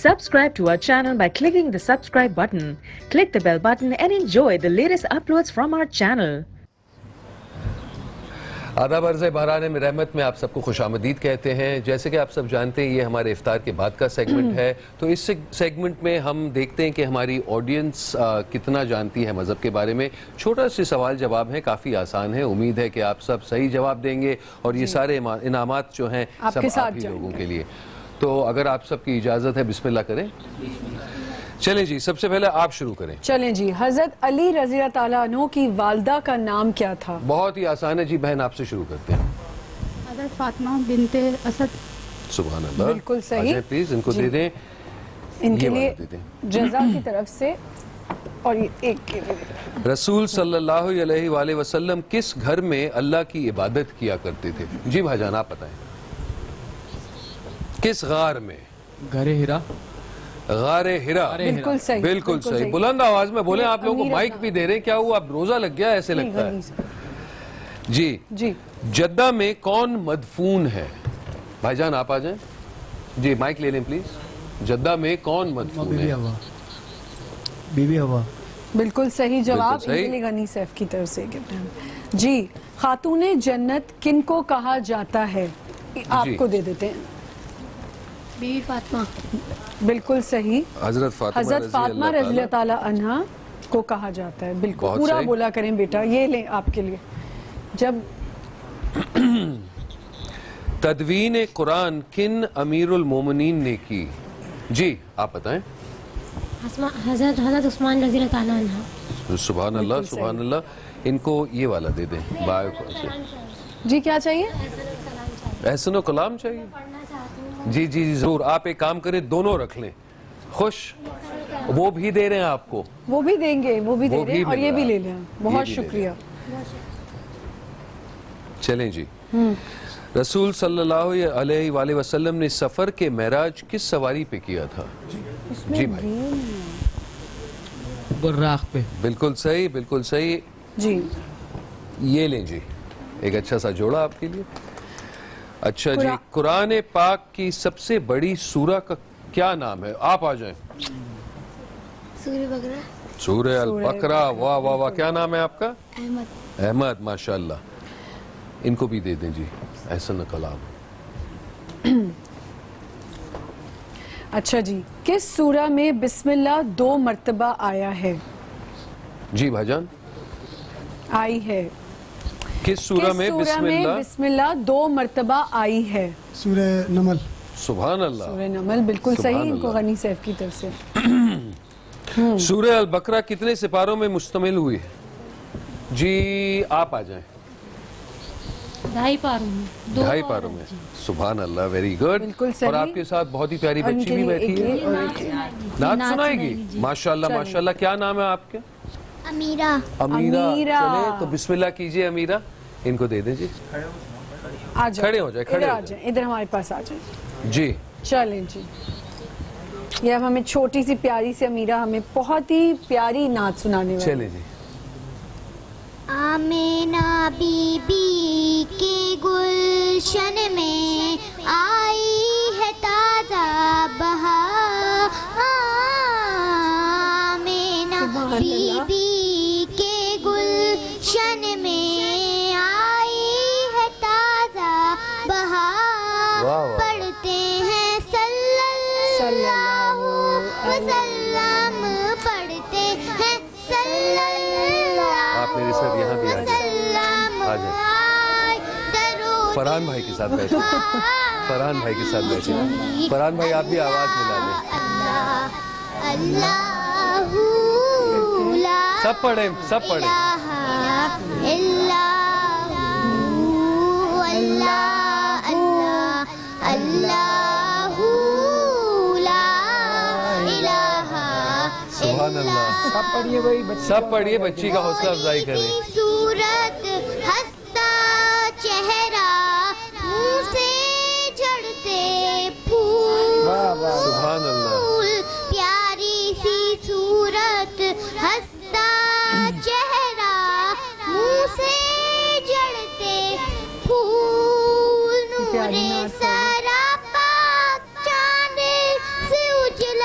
Subscribe to our channel by clicking the subscribe button. Click the bell button and enjoy the latest uploads from our channel. آداب عرض بہران رحمت میں آپ سب کو خوش آمدید کہتے ہیں. جیسے کہ آپ سب جانتے ہیں یہ ہمارے افطار کے بعد کا سیگمنٹ ہے. تو اس سیگمنٹ میں ہم دیکھتے ہیں کہ ہماری آڈینس کتنا جانتی ہے مذہب کے بارے میں. چھوٹا سے سوال جواب ہیں, کافی آسان ہے. امید ہے کہ آپ سب صحیح جواب دیں گے اور یہ سارے انعامات جو ہیں سب آپ ہی لوگوں کے لیے. تو اگر آپ سب کی اجازت ہے بسم اللہ کریں. چلیں جی, سب سے پہلے آپ شروع کریں. چلیں جی, حضرت علی رضی اللہ تعالیٰ عنہ کی والدہ کا نام کیا تھا؟ بہت ہی آسان ہے جی, بہن آپ سے شروع کرتے ہیں. حضرت فاطمہ بنت اسد. سبحان اللہ, بالکل صحیح. پلیز ان کو دے دیں, ان کے لیے جزا کی طرف سے. اور ایک رسول صلی اللہ علیہ وآلہ وسلم کس گھر میں اللہ کی عبادت کیا کرتے تھے؟ جی بھائی جان آپ بتائیں. کس غار میں؟ غار ہرا. غار ہرا, بالکل صحیح. بالکل صحیح. بلند آواز میں بولیں. آپ لوگوں کو مائک بھی دے رہے ہیں, کیا ہوا اب روزہ لگ گیا ایسے لگتا ہے. جی جی, جدہ میں کون مدفون ہے؟ بھائی جان آپ آ جائیں. جی مائک لے لیں پلیز. جدہ میں کون مدفون ہے؟ بی بی ہوا. بالکل صحیح جواب. انجلی غنی سیف کی طرف سے. جی, خاتون جنت کن کو کہا جاتا ہے؟ آپ کو دے دیتے ہیں. بی بی فاطمہ. بالکل صحیح. حضرت فاطمہ رضی اللہ تعالیٰ عنہ کو کہا جاتا ہے. بالکل پورا بولا کریں بیٹا. یہ لیں آپ کے لیے. جب تدوین قرآن کن امیر المومنین نے کی؟ جی آپ بتائیں. حضرت عثمان رضی اللہ تعالیٰ عنہ. سبحان اللہ, سبحان اللہ. ان کو یہ والا دے دیں. جی کیا چاہیے؟ احسن و کلام چاہیے. جی جی ضرور. آپ ایک کام کریں, دونوں رکھ لیں. خوش, وہ بھی دے رہے ہیں آپ کو. وہ بھی دیں گے, وہ بھی دے رہے ہیں, اور یہ بھی لے لیں. بہت شکریہ. چلیں جی. رسول صلی اللہ علیہ وآلہ وسلم نے سفر کے معراج کس سواری پہ کیا تھا؟ جی بھائی. براق پہ. بالکل صحیح, بالکل صحیح. جی یہ لیں جی, ایک اچھا سا جوڑا آپ کے لیے. اچھا جی, قرآن پاک کی سب سے بڑی سورہ کا کیا نام ہے؟ آپ آ جائیں. سورہ بقرہ. سورہ البقرہ. واہ واہ واہ, کیا نام ہے آپ کا؟ احمد. احمد, ماشاءاللہ. ان کو بھی دے دیں جی. احسن کلام. اچھا جی, کس سورہ میں بسم اللہ 2 مرتبہ آیا ہے؟ جی بھائی جان. آئی ہے. کس سورہ میں بسم اللہ 2 مرتبہ آئی ہے؟ سورہ نمل. سبحان اللہ. سورہ نمل. بالکل صحیح. ان کو غنی سیف کی طرف سے. سورہ البقرہ کتنے سپاروں میں مشتمل ہوئی ہے؟ جی آپ آ جائیں. 2.5 پاروں میں. 2.5 پاروں میں. سبحان اللہ, ویری گڈ. اور آپ کے ساتھ بہت ہی پیاری بچی بھی بیٹھی ہے, نعت سنائے گی. ماشاءاللہ ماشاءاللہ. کیا نام ہے آپ کے؟ امیرہ. امیرہ. چلیں تو بسم اللہ کیجئے امیرہ. ان کو دے دیں جی. کھڑے ہو جائیں, کھڑے ہو جائیں. ادھر ہمارے پاس آ جائیں. جی چلیں جی. یہ اب ہمیں چھوٹی سی پیاری سی امیرہ ہمیں بہت ہی پیاری نعت سنانے والی. چلیں جی. آمینہ بی بی کے گلشن میں آئی ہے تازہ بہار. آمینہ بی بی کے گلشن میں آئی ہے تازہ بہار. پڑھتے ہیں صلی اللہ وسلم, پڑھتے ہیں صلی اللہ. آپ میرے ساتھ یہاں بھی آ جائیں. فرحان بھائی کے ساتھ بیٹھیں. فرحان بھائی کے ساتھ بیٹھیں. فرحان بھائی آپ بھی آواز ملا لیں. سب پڑھیں, سب پڑھیں. سبحان اللہ. سب پڑھیے بھائی, سب پڑھیے, بچی کا حوصلہ افزائی کریں. صورت ہستا چہرہ منہ سے جھڑتے پھول. سبحان اللہ. پیاری سی صورت ہستا چہرہ منہ سے جھڑتے پھول. نور سراپا چاند سے اجلا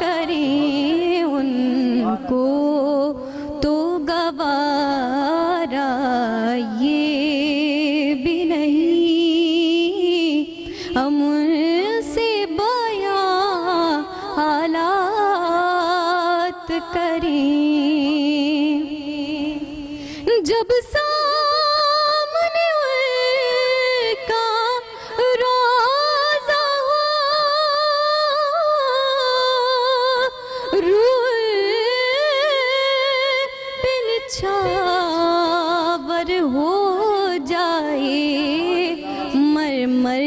کریں ان کو تو گوارا یہ بھی نہیں ہم ان سے بیان حالات کریں جب سامنے ان کا روزہ ہو روح پہ نچھاور ہو جائے مر مر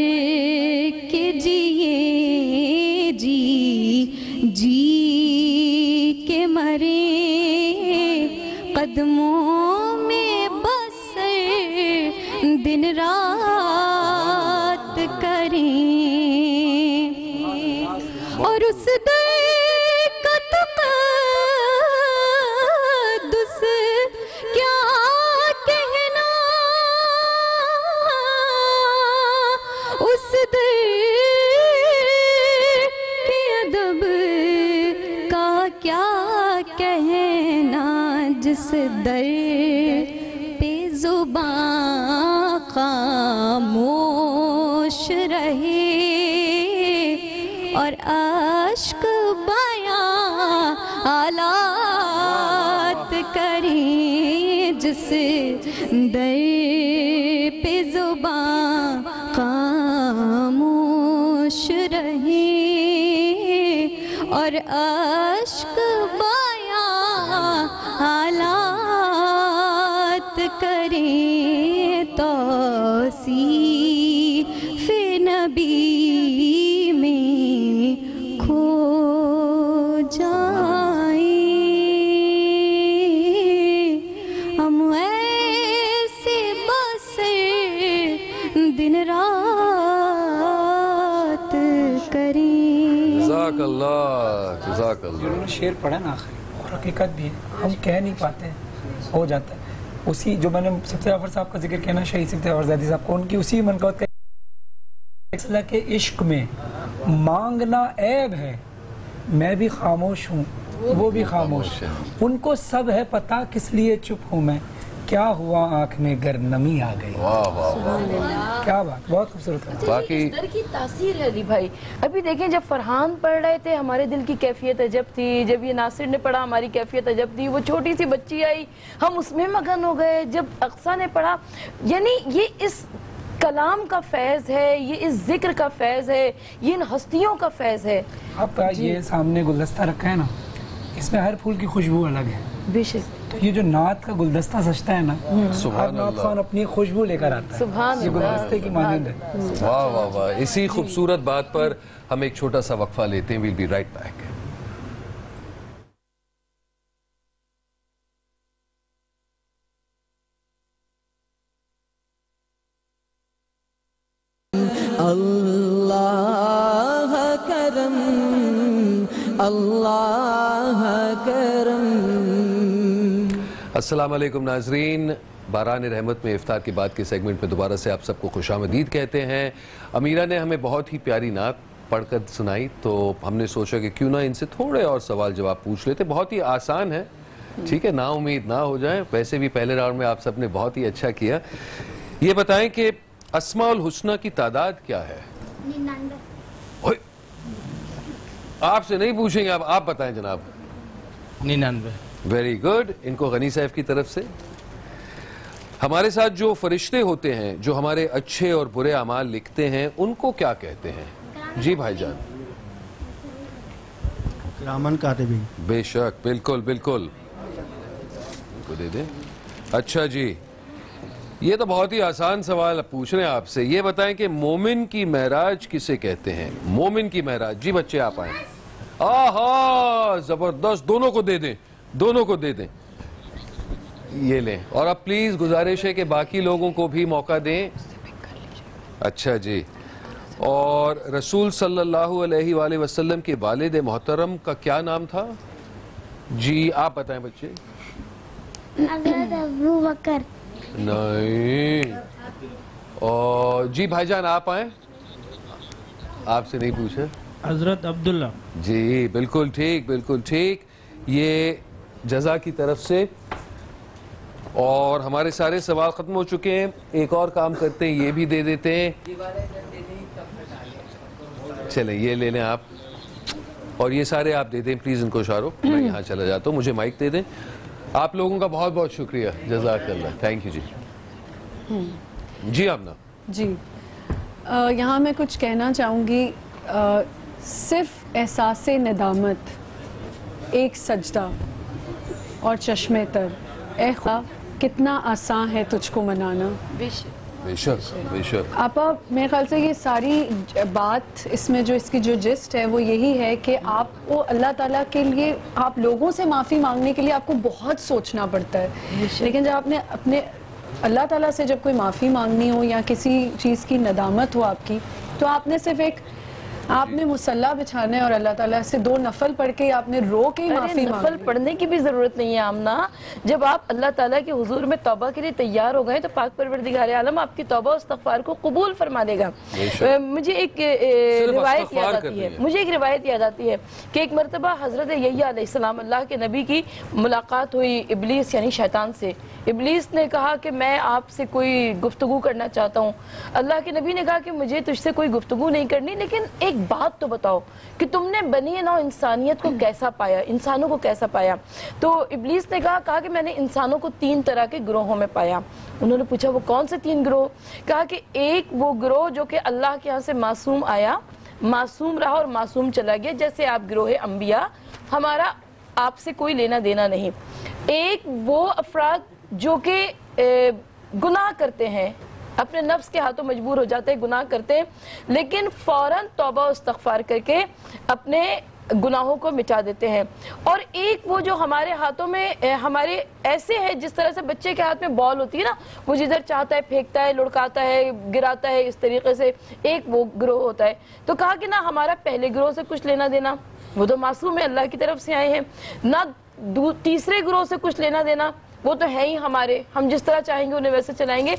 کے جیے جی جی کے مرے قدموں میں بسر دن رات کریں اور اس در کا تقدس کیا کہنا اس در کے ادب کا کیا کہنا جس در پہ زبان خاموش رہے اور اشک بیان حالات کریں جس در پہ زبان خاموش رہے اور اشک بیان حالات کریں توصیف نبی میں کھو جائیں ہم ایسے بسر دن رات کریں جزاک اللہ جزاک اللہ انہوں نے شعر پڑھا نا آخری اور حقیقت بھی ہے ہم کہہ نہیں پاتے ہو جاتا ہے اسی جو میں نے سفتے جعفر صاحب کا ذکر کیا نا شہید سفتے جعفر زیدی صاحب کو ان کی اسی منقبت کا اصلاح کے عشق میں مانگنا عیب ہے میں بھی خاموش ہوں وہ بھی خاموش ان کو سب ہے پتا کس لیے چپ ہوں میں کیا ہوا آنکھ میں گر نمی آ گئی واہ واہ کیا بات بہت خوبصورت ہے باقی اس در کی تاثیر ہے علی بھائی ابھی دیکھیں جب فرحان پڑھ رہے تھے ہمارے دل کی کیفیت عجب تھی جب یہ ناصر نے پڑھا ہماری کیفیت عجب تھی وہ چھوٹی سی بچی آئی ہم اس میں مگن ہو گئے جب اقصیٰ نے پڑھا یعنی یہ اس کلام کا فیض ہے یہ اس ذکر کا فیض ہے یہ ان ہستیوں کا فیض ہے آپ کا یہ سامنے گلدستہ رکھا ہے نا اس میں ہر پھول کی خوشبو الگ ہے بے شک تو یہ جو نعت کا گلدستہ سجتا ہے نا ہر نعت خان اپنی خوشبو لے کر آتا ہے سبحان یہ گلدستے کی مانند ہے واہ واہ واہ اسی خوبصورت بات پر ہم ایک چھوٹا سا وقفہ لیتے ہیں ویل بی رائٹ بیک اللہ کرم اللہ کرم السلام علیکم ناظرین باران رحمت میں افطار کے بعد کے سیگمنٹ میں دوبارہ سے آپ سب کو خوش آمدید کہتے ہیں امیرہ نے ہمیں بہت ہی پیاری نعت پڑھ کر سنائی تو ہم نے سوچا کہ کیوں نہ ان سے تھوڑے اور سوال جواب پوچھ لیتے بہت ہی آسان ہے ٹھیک ہے نا امید نہ ہو جائیں ویسے بھی پہلے راؤنڈ میں آپ سب نے بہت ہی اچھا کیا یہ بتائیں کہ اسماء الحسنہ کی تعداد کیا ہے 99 آپ سے نہیں پوچھیں گے آپ بتائیں جناب 99 ویری گڈ ان کو غنی صاحب کی طرف سے ہمارے ساتھ جو فرشتے ہوتے ہیں جو ہمارے اچھے اور برے اعمال لکھتے ہیں ان کو کیا کہتے ہیں جی بھائی جان کرامن کاتبین بے شک بالکل بالکل کو دے دیں اچھا جی یہ تو بہت ہی آسان سوال پوچھ رہے ہیں آپ سے یہ بتائیں کہ مومن کی معراج کسے کہتے ہیں مومن کی معراج جی بچے آپ آئیں آہا زبردست دونوں کو دے دیں یہ لیں اور اب پلیز گزارش ہے کہ باقی لوگوں کو بھی موقع دیں اچھا جی اور رسول صلی اللہ علیہ وآلہ وسلم کے والد محترم کا کیا نام تھا جی آپ بتائیں بچے حضرت ابو بکر نہیں اور جی بھائی جان آپ آئیں آپ سے نہیں پوچھے حضرت عبداللہ. جی بالکل ٹھیک بالکل ٹھیک. یہ جزا کی طرف سے. اور ہمارے سارے سوال ختم ہو چکے ہیں. ایک اور کام کرتے ہیں, یہ بھی دے دیتے ہیں. چلیں یہ لے لیں آپ, اور یہ سارے آپ دے دیں پلیز ان کو. اشارو میں یہاں چلا جاتا ہوں, مجھے مائک دے دیں. آپ لوگوں کا بہت بہت شکریہ. جزاک اللہ. تھینک یو جی. جی آمنہ. جی یہاں میں کچھ کہنا چاہوں گی. صرف احساس ندامت, ایک سجدہ اور چشم تر, اے خدا کتنا آسان ہے تجھ کو منانا. بے شک بے شک. آپا میرے خیال سے یہ ساری بات اس میں جو اس کی جو جسٹ ہے وہ یہی ہے کہ آپ کو اللہ تعالیٰ کے لیے, آپ لوگوں سے معافی مانگنے کے لیے آپ کو بہت سوچنا پڑتا ہے, لیکن جب آپ نے اپنے اللہ تعالیٰ سے جب کوئی معافی مانگنی ہو یا کسی چیز کی ندامت ہو آپ کی, تو آپ نے صرف ایک آپ نے مصلی بچھانا ہے اور اللہ تعالیٰ سے 2 نفل پڑھ کے آپ نے رو کے معافی مانگی. نفل پڑھنے کی بھی ضرورت نہیں ہے آمنہ. جب آپ اللہ تعالیٰ کے حضور میں توبہ کے لیے تیار ہو گئے تو پاک پروردگار عالم آپ کی توبہ و استغفار کو قبول فرما دے گا. مجھے ایک روایت یاد آتی ہے کہ ایک مرتبہ حضرت یحییٰ علیہ السلام اللہ کے نبی کی ملاقات ہوئی ابلیس یعنی شیطان سے. ابلیس نے کہا کہ میں آپ سے کوئی گفتگو کرنا چاہتا ہوں. اللہ کے نبی نے کہا کہ مجھے تجھ سے کوئی گفتگو نہیں کرنی, لیکن ایک بات تو بتاؤ کہ تم نے بنی نوع انسانیت کو کیسا پایا, انسانوں کو کیسا پایا. تو ابلیس نے کہا کہ میں نے انسانوں کو 3 طرح کے گروہوں میں پایا. انہوں نے پوچھا وہ کون سے 3 گروہ؟ کہا کہ ایک وہ گروہ جو کہ اللہ کے ہاں سے معصوم آیا, معصوم رہا اور معصوم چلا گیا, جیسے آپ گروہ انبیاء, ہمارا آپ سے کوئی لینا دینا نہیں. ایک وہ افراد جو کہ گناہ کرتے ہیں, اپنے نفس کے ہاتھوں مجبور ہو جاتے ہیں, گناہ کرتے ہیں, لیکن فوراً توبہ و استغفار کر کے اپنے گناہوں کو مٹا دیتے ہیں. اور ایک وہ جو ہمارے ہاتھوں میں ہمارے ایسے ہے جس طرح سے بچے کے ہاتھ میں بال ہوتی ہے نا, وہ جدھر چاہتا ہے پھینکتا ہے, لڑکاتا ہے, گراتا ہے, اس طریقے سے ایک وہ گروہ ہوتا ہے. تو کہا کہ نہ ہمارا پہلے گروہ سے کچھ لینا دینا, وہ تو معصوم ہے, اللہ کی طرف سے آئے ہیں, نہ تیسرے گروہ سے کچھ لینا دینا, وہ تو ہے ہی ہمارے, ہم جس طرح چاہیں گے انہیں ویسے چلائیں گے.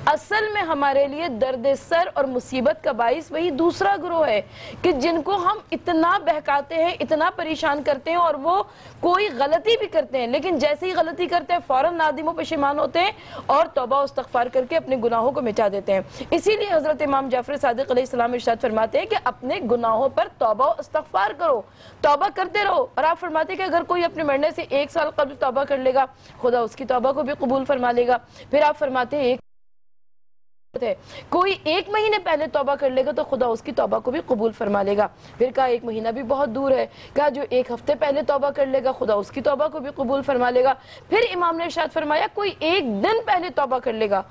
اصل میں ہمارے لیے درد سر اور مصیبت کا باعث وہی دوسرا گروہ ہے کہ جن کو ہم اتنا بہکاتے ہیں, اتنا پریشان کرتے ہیں, اور وہ کوئی غلطی بھی کرتے ہیں, لیکن جیسے ہی غلطی کرتے ہیں فوراً نادم و پشیمان ہوتے ہیں اور توبہ و استغفار کر کے اپنے گناہوں کو مٹا دیتے ہیں. اسی لیے حضرت امام جعفر صادق علیہ السلام ارشاد فرماتے ہیں کہ اپنے گناہوں پر توبہ و استغفار کرو, توبہ کرتے رہو. اور آپ فرماتے ہیں کہ اگر کوئی اپنے مرنے سے 1 سال قبل توبہ کر لے گا, خدا اس کی توبہ کو بھی قبول فرما لے گا. پھر آپ فرماتے ہیں کوئی 1 مہینے پہلے توبہ کر لے گا تو خدا اس کی توبہ کو بھی قبول فرما لے گا. پھر کہا 1 مہینہ بھی بہت دور ہے, کہا جو 1 ہفتے پہلے توبہ کر لے گا خدا اس کی توبہ کو بھی قبول فرما لے گا. پھر امام نے ارشاد فرمایا کوئی 1 دن پہلے توبہ کر لے گا.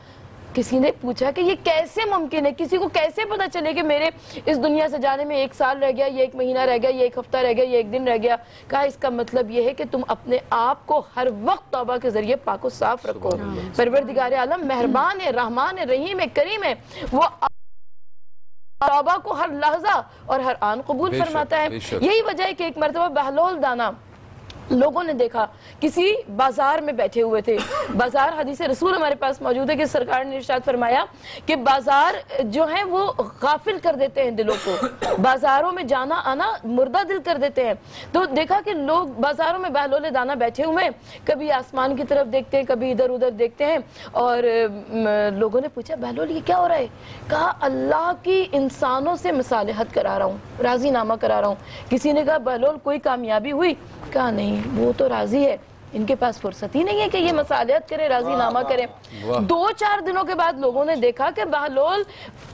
کسی نے پوچھا کہ یہ کیسے ممکن ہے, کسی کو کیسے پتا چلے کہ میرے اس دنیا سے جانے میں 1 سال رہ گیا, یہ 1 مہینہ رہ گیا, یہ 1 ہفتہ رہ گیا, یہ 1 دن رہ گیا. کہا اس کا مطلب یہ ہے کہ تم اپنے آپ کو ہر وقت توبہ کے ذریعے پاک و صاف رکھو. پروردگار عالم مہربان ہے, رحمان ہے, رحیم ہے, کریم ہے, وہ توبہ کو ہر لحظہ اور ہر آن قبول فرماتا ہے. یہی وجہ ہے کہ ایک مرتبہ بہلول دانا لوگوں نے دیکھا کسی بازار میں بیٹھے ہوئے تھے. بازار حدیث رسول ہمارے پاس موجود ہے کہ سرکار نے ارشاد فرمایا کہ بازار جو ہیں وہ غافل کر دیتے ہیں دلوں کو, بازاروں میں جانا آنا مردہ دل کر دیتے ہیں. تو دیکھا کہ لوگ بازاروں میں بہلول دانا بیٹھے ہوئے ہیں, کبھی آسمان کی طرف دیکھتے ہیں, کبھی ادھر ادھر دیکھتے ہیں. اور لوگوں نے پوچھا بہلول یہ کیا ہو رہا ہے؟ کہا اللہ کی انسانوں سے مصالحت کرا رہا ہوں, راضی نامہ کرا رہا ہوں. کسی نے کہا بہلول کوئی کامیابی ہوئی؟ کہا نہیں, وہ تو راضی ہے, ان کے پاس فرصت ہی نہیں ہے کہ یہ مصالحت کرے, راضی نامہ کرے. 2-4 دنوں کے بعد لوگوں نے دیکھا کہ بہلول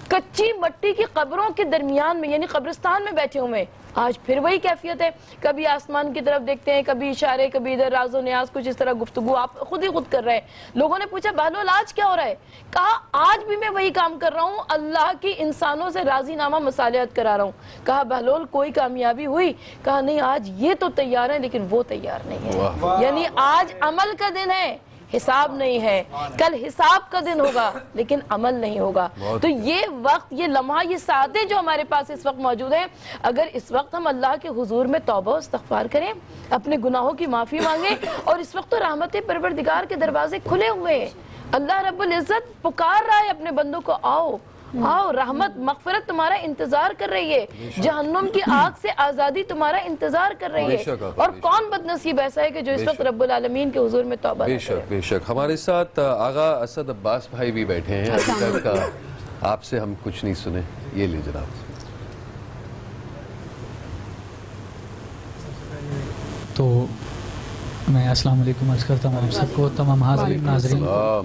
کچی مٹی کی قبروں کے درمیان میں یعنی قبرستان میں بیٹھے ہوئے. آج پھر وہی کیفیت ہے, کبھی آسمان کی طرف دیکھتے ہیں, کبھی اشارے, کبھی ادھر راز و نیاز, کچھ اس طرح گفتگو آپ خود ہی خود کر رہے ہیں. لوگوں نے پوچھا بہلول آج کیا ہو رہا ہے؟ کہا آج بھی میں وہی کام کر رہا ہوں, اللہ کی انسانوں سے راضی نامہ مصالحت کرا رہا ہوں. کہا بہلول کوئی کامیابی ہوئی؟ کہا نہیں, آج یہ تو تیار ہے لیکن وہ تیار نہیں ہے. یعنی آج عمل کا دن ہے, حساب نہیں ہے. کل حساب کا دن ہوگا لیکن عمل نہیں ہوگا. تو یہ وقت, یہ لمحہ, یہ ساعتیں جو ہمارے پاس اس وقت موجود ہیں, اگر اس وقت ہم اللہ کے حضور میں توبہ و استغفار کریں, اپنے گناہوں کی معافی مانگیں, اور اس وقت تو رحمت پروردگار کے دروازے کھلے ہوئے ہیں. اللہ رب العزت پکار رہا ہے اپنے بندوں کو, آؤ آؤ رحمت مغفرت تمہارا انتظار کر رہی ہے, جہنم کی آگ سے آزادی تمہارا انتظار کر رہی ہے. اور کون بد نصیب ایسا ہے کہ جو اس وقت رب العالمین کے حضور میں توبہ بے شک بے شک. ہمارے ساتھ آغا اسد عباس بھائی بھی بیٹھے ہیں, ابھی تک آپ سے ہم کچھ نہیں سنے. یہ لے جناب. تو میں السلام علیکم عرض کرتا ہوں آپ سب کو, تمام حاضرین ناظرین, اور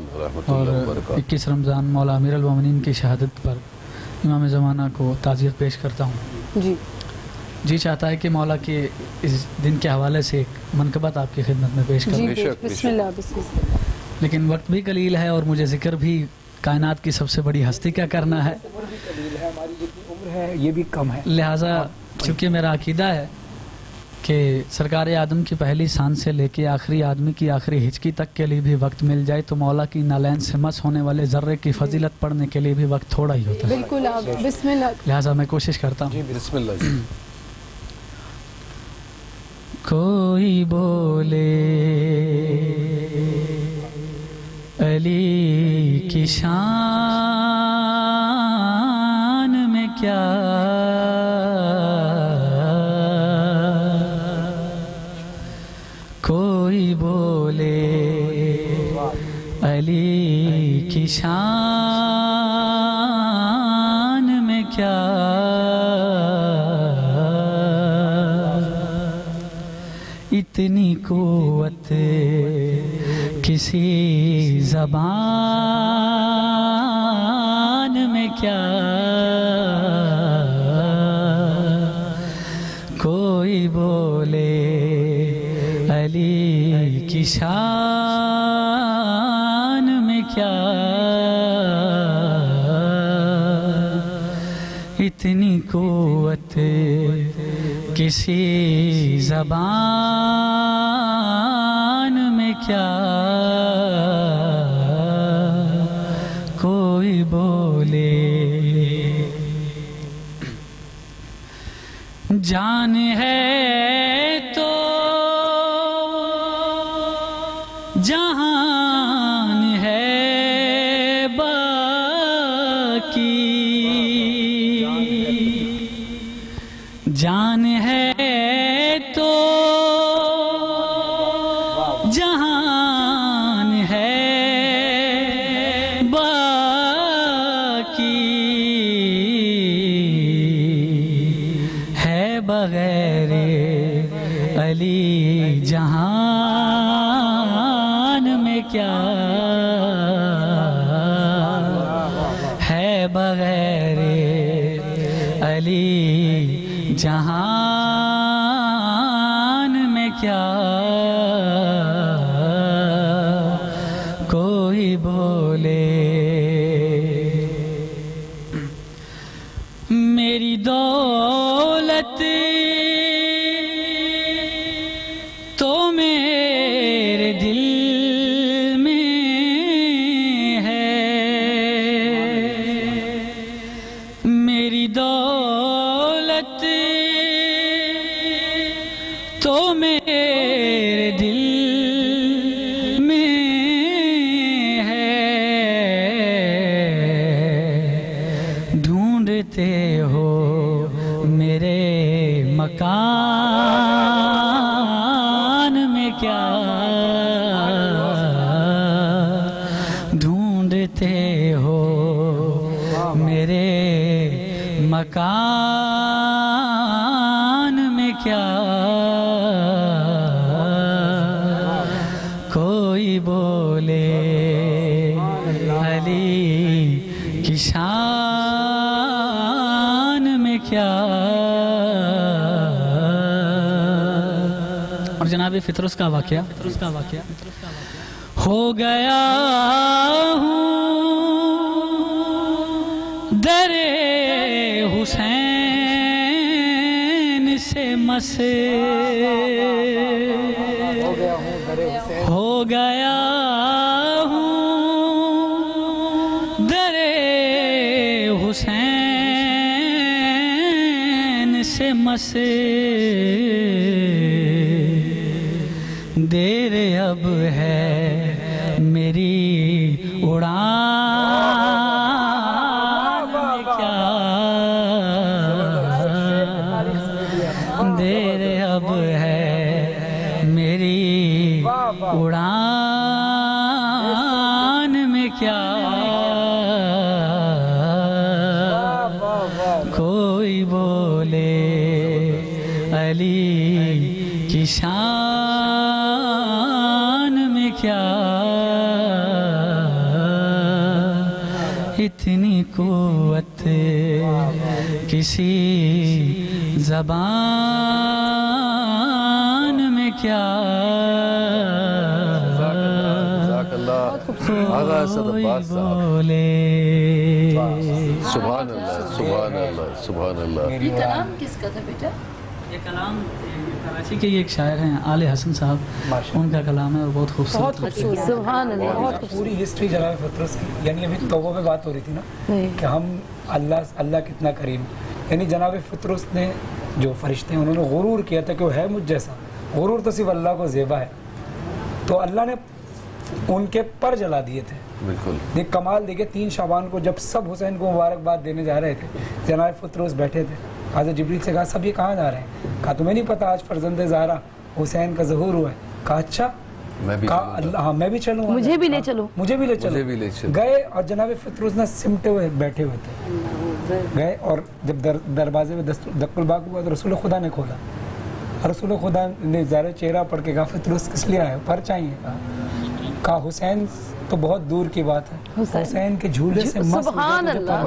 21 رمضان مولا امیر المومنین کی شہادت پر امام زمانہ کو تعزیت پیش کرتا ہوں. جی چاہتا ہے کہ مولا کے اس دن کے حوالے سے ایک منقبت آپ کی خدمت میں پیش کروں. بسم اللہ بسم اللہ. لیکن وقت بھی قلیل ہے اور مجھے ذکر بھی کائنات کی سب سے بڑی ہستی کا کرنا ہے, یہ بھی کم ہے. لہٰذا چونکہ میرا عقیدہ ہے کہ سرکار آدم کی پہلی سانس سے لے کے آخری آدمی کی آخری ہچکی تک کے لیے بھی وقت مل جائے تو مولا کی نالین سے مس ہونے والے ذرے کی فضیلت پڑھنے کے لیے بھی وقت تھوڑا ہی ہوتا ہے. بالکل آپ بسم اللہ. لہٰذا میں کوشش کرتا ہوں. بسم اللہ. کوئی بولے علی کی شان میں کیا, کوئی بولے علی کی شان میں کیا, اتنی قوت کسی زبان میں کیا, کوئی بولے علی کی شان میں کیا, اتنی قوت کسی زبان میں کیا, کوئی بولے جان ہے تو جہان ہے باقی, جان ہے تو جہان ہے باقی, ہے بغیر علی جہان میں کیا, ہے بغیر علی جہان میں کیا, کوئی بولے میری دولت تو میرے دل میں ہے, میری دولت تو میرے دل میں ہے, ڈھونڈتے ہو میرے مکان میں کیا, ڈھونڈتے ہو میرے مکان میں کیا, کوئی بولے علی کی شان میں کیا. اور جناب فطرس کا واقعہ ہو گیا ہوں در حسین سے مس, ہو گیا ہوں در حسین سے مس, دیر اب ہے میری اڑان علی کی شان میں کیا اتنی قوت کسی زبان میں کیا کوئی بولے سبحان اللہ سبحان اللہ سبحان اللہ. یہ کلام کس کا تھا بیٹا؟ یہ کلام کراچی کے ایک شاعر ہیں آل حسن صاحب، ان کا کلام ہے اور بہت خوبصورت. سبحان اللہ. پوری ہسٹری جناب فطرت کی، یعنی ابھی توبہ میں بات ہو رہی تھی نا کہ ہم اللہ کتنا کریم، یعنی جناب فطرت نے جو فرشتے ہیں انہوں نے غرور کیا تھا کہ وہ ہے مجھ جیسا. غرور تو صرف اللہ کو زیبا ہے، تو اللہ نے ان کے پر جلا دیے تھے. بالکل دیکھ کمال دیکھے 3 شعبان کو جب سب حسین کو مبارکباد دینے جا رہے تھے، جناب فطرت بیٹھے تھے. حضرت جبریل سے کہا سب یہ کہاں جا رہے ہیں؟ کہا تمہیں نہیں پتا آج فرزند زہرا حسین کا ظہور ہوا ہے؟ کہا اچھا، ہاں میں بھی چلوں، مجھے بھی لے چلو، مجھے بھی لے چلو. گئے اور جناب فطرت نہ سمٹے ہوئے بیٹھے ہوئے تھے. گئے اور جب دروازے میں دق الباب ہوا تو رسول خدا نے کھولا. رسول خدا نے ظاہر چہرہ پڑھ کے کہا فطرت کس لیے آئے؟ پر چاہیے. کہا حسین تو بہت دور کی بات ہے، حسین کے جھولے سے مست. سبحان اللہ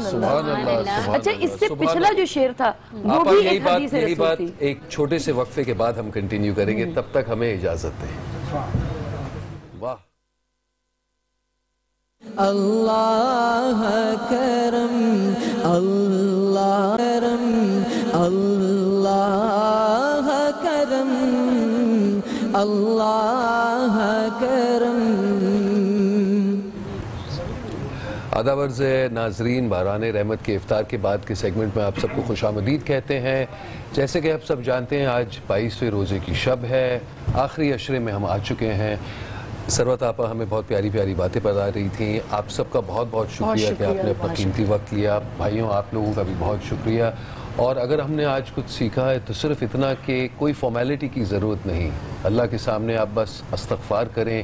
سبحان اللہ. اچھا اس سے پچھلا جو شعر تھا وہ بھی ایک حدیث رسول تھی. ایک چھوٹے سے وقفے کے بعد ہم کنٹینیو کریں گے، تب تک ہمیں اجازت دیں. واہ اللہ کرم اللہ کرم اللہ کرم اللہ کرم. آداب عرض ناظرین، باران رحمت کے افطار کے بعد کے سیگمنٹ میں آپ سب کو خوش آمدید کہتے ہیں. جیسے کہ آپ سب جانتے ہیں آج 22ویں روزے کی شب ہے، آخری عشرے میں ہم آ چکے ہیں. سروت آپا ہمیں بہت پیاری پیاری باتیں بتا رہی تھیں. آپ سب کا بہت بہت شکریہ کہ آپ نے اپنا قیمتی وقت لیا. بھائیوں آپ لوگوں کا بھی بہت شکریہ. اور اگر ہم نے آج کچھ سیکھا ہے تو صرف اتنا کہ کوئی فارمیلٹی کی ضرورت نہیں. اللہ کے سامنے آپ بس استغفار کریں،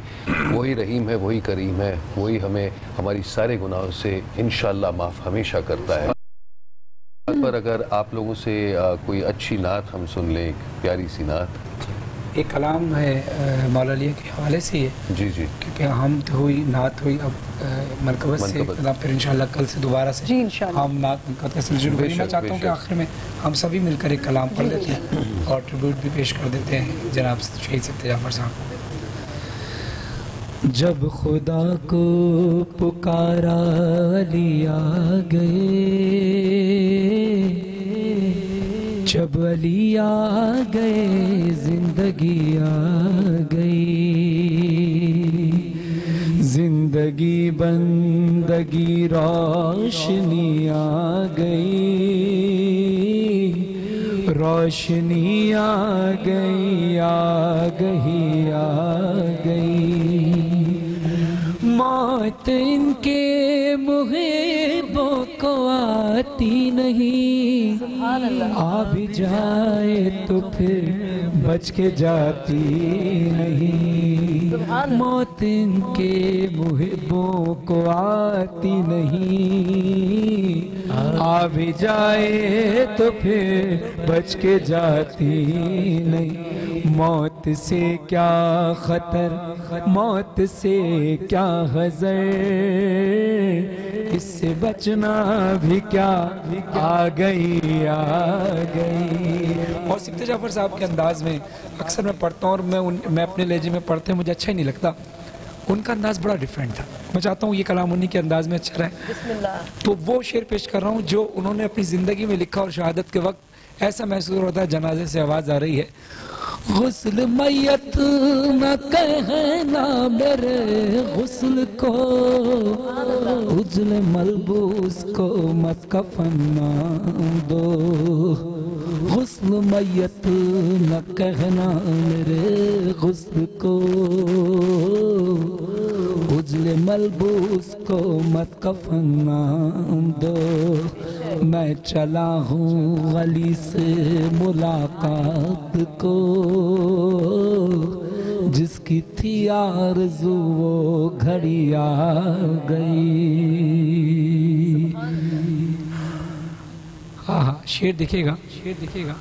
وہی رحیم ہے، وہی کریم ہے، وہی ہمیں ہماری سارے گناہوں سے انشاءاللہ معاف ہمیشہ کرتا ہے. پر اگر آپ لوگوں سے کوئی اچھی نعت ہم سن لیں، ایک پیاری سی نعت. ایک کلام ہے مولا علی کے حوالے سے ہے جی جی، کیونکہ حمد ہوئی، نعت ہوئی، اب مرکبت سے پھر انشاءاللہ کل سے دوبارہ سے ہم نعت منقبت کا سلسلہ. میں چاہتا ہوں کہ آخر میں ہم سبھی مل کر ایک کلام پڑھ دیتے ہیں اور ٹریبیوٹ بھی پیش کر دیتے ہیں جناب شہید سید جعفر صاحب کو. جب خدا کو پکارا علی آ گئے، جب علی آ گئے زندگی آ گئی، زندگی بندگی روشنی آ گئی، روشنی آ گئی آ گئی آ گئی. موت ان کے محبوں کو آتی نہیں، آ بھی جائے تو پھر بچ کے جاتی نہیں. موت ان کے محبوں کو آتی نہیں، آ بھی جائے تو پھر بچ کے جاتی نہیں. موت سے کیا خطر، موت سے کیا حذر، اس سے بچنا بھی کیا آ گئی آ گئی. اور سید جعفر صاحب کے انداز میں اکثر میں پڑھتا ہوں اور میں اپنے لہجے میں پڑھتے ہیں مجھے اچھا ہی نہیں لگتا. ان کا انداز بڑا ڈیفرنٹ تھا. میں چاہتا ہوں یہ کلام انہی کے انداز میں اچھا رہے. تو وہ شعر پیش کر رہا ہوں جو انہوں نے اپنی زندگی میں لکھا اور شہادت کے وقت ایسا محسوس ہوتا ہے جنازے سے آواز آ رہی ہے. غسل میت نہ کہنا میرے غسل کو، اجل ملبوس کو مت کفن نہ دو. غسل میت نہ کہنا میرے غسل کو، اجل ملبوس کو مت کفن نہ دو. میں چلا ہوں غلی سے ملاقات کو، جس کی تھی آرزو وہ گھڑی آ گئی. ہاں شعر دیکھے گا، شعر دیکھے گا.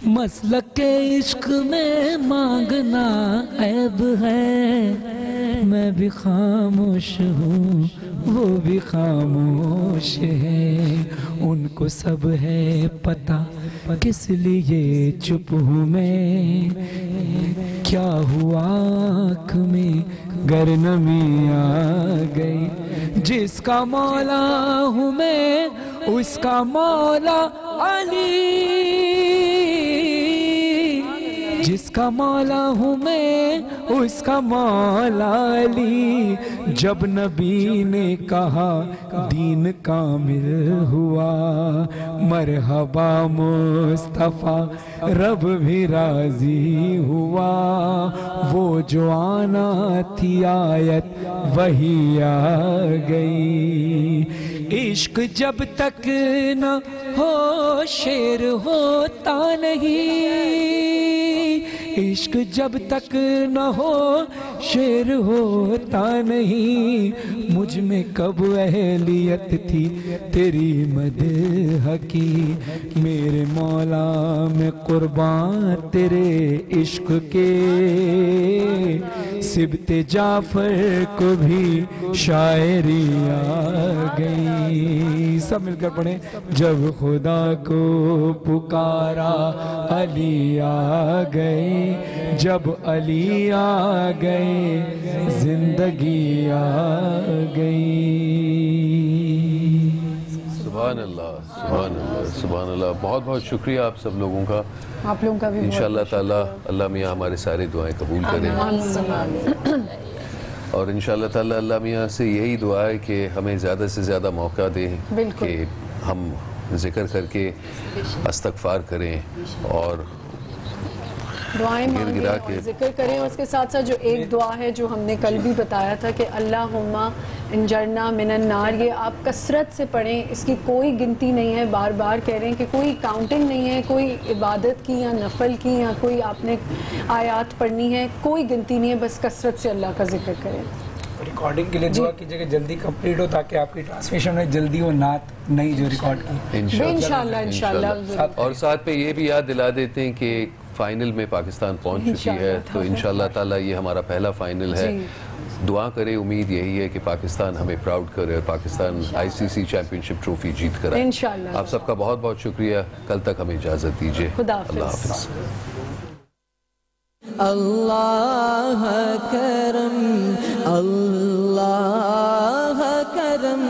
مسلک عشق میں مانگنا عیب ہے، میں بھی خاموش ہوں وہ بھی خاموش ہے، ان کو سب ہے پتہ کس لیے چپ ہوں میں، کیا ہوا آنکھ میں گر نمی آ گئی، جس کا مولا ہوں میں اس کا مولا علی، جس کا مولا ہوں میں اس کا مولا علی، جب نبی نے کہا دین کامل ہوا، مرحبا مصطفیٰ رب بھی راضی ہوا، وہ جو آنا تھی آیت وہی آ گئی، عشق جب تک نہ ہو شعر ہوتا نہیں، عشق جب تک نہ ہو شعر ہوتا نہیں، مجھ میں کب اہلیت تھی تیری مدح کی، میرے مولا میں قربان تیرے عشق کے، سبت جعفر کو بھی شاعری آ گئی، سب مل کر پڑھیں، جب خدا کو پکارا علی آ گئے، جب علی آ گئے زندگی آ گئی۔ سبحان اللہ، سبحان اللہ، سبحان اللہ، بہت بہت شکریہ آپ سب لوگوں کا، آپ لوگوں کا بھی انشاءاللہ تعالی اللہ میاں ہمارے سارے دعائیں قبول کریں، اور انشاءاللہ تعالی اللہ میاں سے یہی دعا ہے کہ ہمیں زیادہ سے زیادہ موقع دیں کہ ہم ذکر کر کے استغفار کریں اور دعائیں مانگیں اور ذکر کریں، اور اس کے ساتھ ساتھ جو ایک دعا ہے جو ہم نے کل بھی بتایا تھا کہ اللہم انجرنا من النار، یہ آپ کثرت سے پڑھیں، اس کی کوئی گنتی نہیں ہے، بار بار کہہ رہے ہیں کہ کوئی کاؤنٹنگ نہیں ہے، کوئی عبادت کی یا نفل کی یا کوئی آپ نے آیات پڑھنی ہے، کوئی گنتی نہیں ہے، بس کثرت سے اللہ کا ذکر کریں۔ ریکارڈنگ کے لیے دعا کیجئے کہ جلدی کمپلیٹ ہو تاکہ آپ کی ٹرانسمیشن میں جلدی وہ نعت نئی جو ریکارڈ کی انشاءاللہ، اور ساتھ پہ یہ بھی یاد دلا دیتے ہیں کہ فائنل میں پاکستان پہنچ چکی ہے، تو انشاءاللہ تعالی یہ ہمارا پہلا فائنل ہے، دعا کرے، امید یہی ہے کہ پاکستان ہمیں پراؤڈ کرے اور پاکستان آئی سی سی چیمپئن شپ ٹرافی جیت کر آئے۔ آپ سب کا بہت بہت شکریہ، کل تک ہمیں اجازت دیجیے، اللہ حافظ۔ اللہ کرم اللہ کرم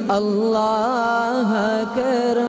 اللہ کرم۔